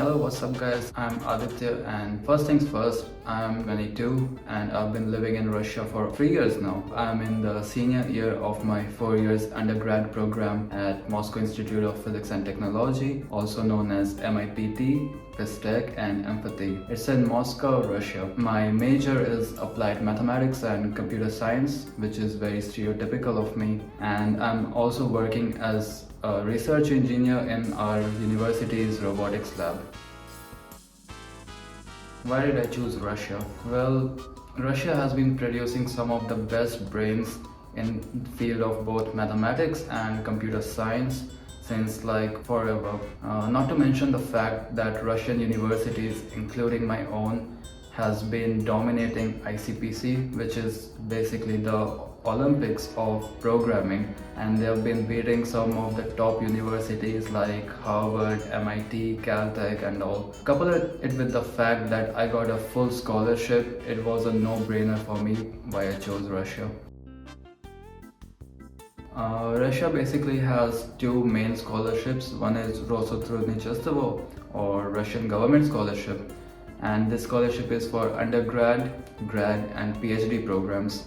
Hello, what's up guys? I'm Aditya and first things first, I'm 22 and I've been living in Russia for 3 years now. I'm in the senior year of my 4 years undergrad program at Moscow Institute of Physics and Technology, also known as MIPT, PhysTech and Empathy. It's in Moscow, Russia. My major is applied mathematics and computer science, which is very stereotypical of me, and I'm also working as a research engineer in our university's robotics lab. Why did I choose Russia? Well, Russia has been producing some of the best brains in the field of both mathematics and computer science since like forever. Not to mention the fact that Russian universities, including my own, has been dominating ICPC, which is basically the Olympics of programming, and they have been beating some of the top universities like Harvard, MIT, Caltech and all. Couple it with the fact that I got a full scholarship, it was a no-brainer for me why I chose Russia. Russia basically has two main scholarships. One is Rosotrudnichestvo or Russian government scholarship, and this scholarship is for undergrad, grad and PhD programs.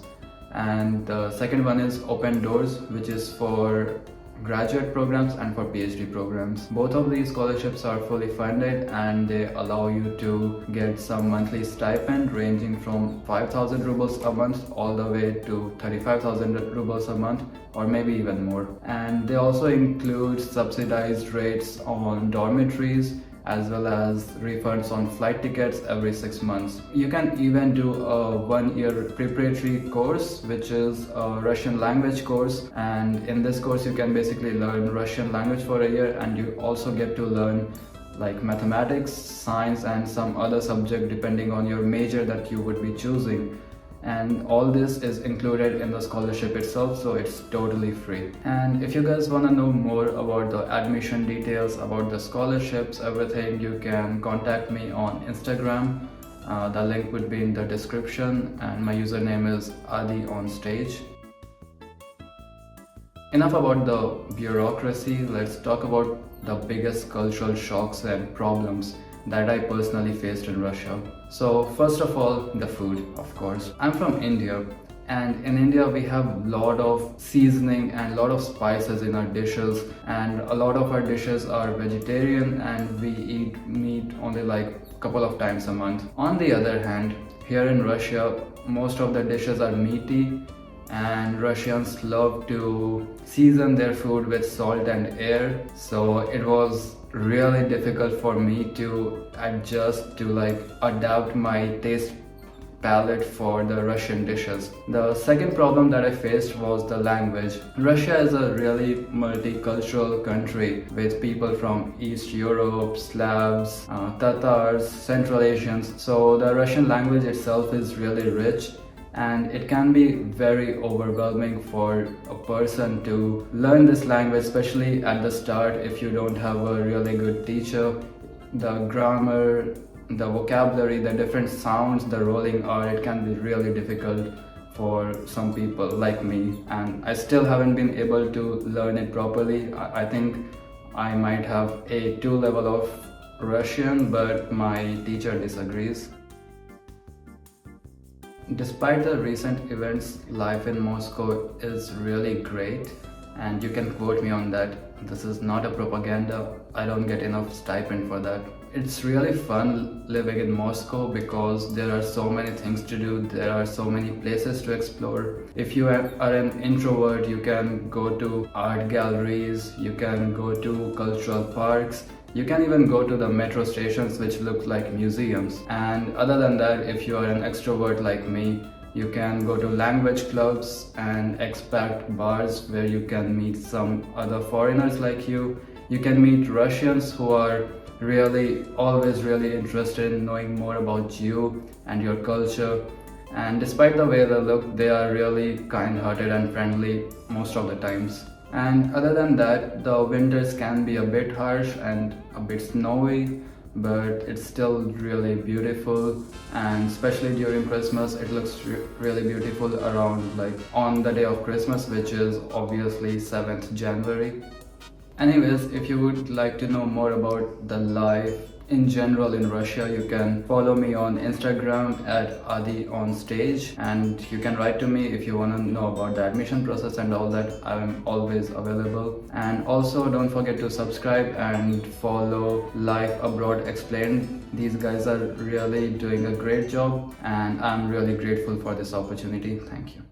And the second one is Open Doors, which is for graduate programs and for PhD programs. Both of these scholarships are fully funded and they allow you to get some monthly stipend ranging from 5,000 rubles a month all the way to 35,000 rubles a month, or maybe even more. And they also include subsidized rates on dormitories as well as refunds on flight tickets every 6 months. You can even do a 1-year preparatory course, which is a Russian language course, and in this course you can basically learn Russian language for a year, and you also get to learn like mathematics, science and some other subject depending on your major that you would be choosing. And all this is included in the scholarship itself, so it's totally free. And if you guys want to know more about the admission details, about the scholarships, everything, you can contact me on Instagram. The link would be in the description, and my username is AdiOnStage. Enough about the bureaucracy, let's talk about the biggest cultural shocks and problems that I personally faced in Russia. So first of all, the food, of course. I'm from India, and in India we have a lot of seasoning and a lot of spices in our dishes, and a lot of our dishes are vegetarian and we eat meat only like a couple of times a month. On the other hand, here in Russia, most of the dishes are meaty, and Russians love to season their food with salt and air, so it was really difficult for me to adjust to like adapt my taste palette for the Russian dishes. The second problem that I faced was the language. Russia is a really multicultural country with people from East Europe, Slavs, Tatars, Central Asians, so the Russian language itself is really rich, and it can be very overwhelming for a person to learn this language, especially at the start if you don't have a really good teacher. The grammar, the vocabulary, the different sounds, the rolling R, it can be really difficult for some people like me, and I still haven't been able to learn it properly. I think I might have A2 level of Russian, but my teacher disagrees. Despite the recent events, life in Moscow is really great, and you can quote me on that. This is not a propaganda. I don't get enough stipend for that. It's really fun living in Moscow because there are so many things to do, there are so many places to explore. If you are an introvert, you can go to art galleries, you can go to cultural parks, you can even go to the metro stations which look like museums. And other than that, if you are an extrovert like me, you can go to language clubs and expat bars where you can meet some other foreigners like you. You can meet Russians who are always really interested in knowing more about you and your culture. And despite the way they look, they are really kind-hearted and friendly most of the times. And other than that, the winters can be a bit harsh and a bit snowy, but it's still really beautiful, and especially during Christmas it looks really beautiful around like on the day of Christmas, which is obviously 7th January. Anyways, if you would like to know more about the life in general in Russia, you can follow me on Instagram at Adi on stage, and you can write to me if you want to know about the admission process and all that. I'm always available. And also don't forget to subscribe and follow Life Abroad Explained. These guys are really doing a great job, and I'm really grateful for this opportunity. Thank you.